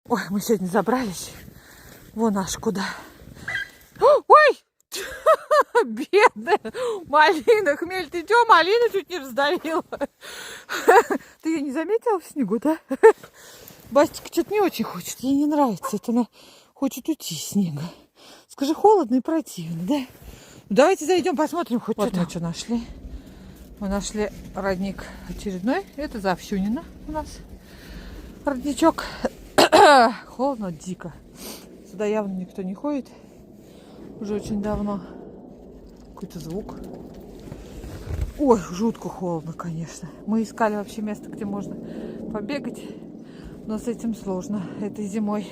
Ой, мы сегодня забрались. Вон аж куда. Ой! Бедная малина. Хмель, ты чё, малину чуть не раздавила? Ты ее не заметила в снегу, да? Бастика что-то не очень хочет. Ей не нравится. Это она хочет уйти из снега. Скажи, холодно и противно, да? Давайте зайдем, посмотрим хоть вот что-то. Мы что нашли? Мы нашли родник очередной. Это Завсюнина у нас. Родничок. Холодно, дико. Сюда явно никто не ходит. Уже очень давно. Какой-то звук. Ой, жутко холодно, конечно. Мы искали вообще место, где можно побегать. Но с этим сложно этой зимой.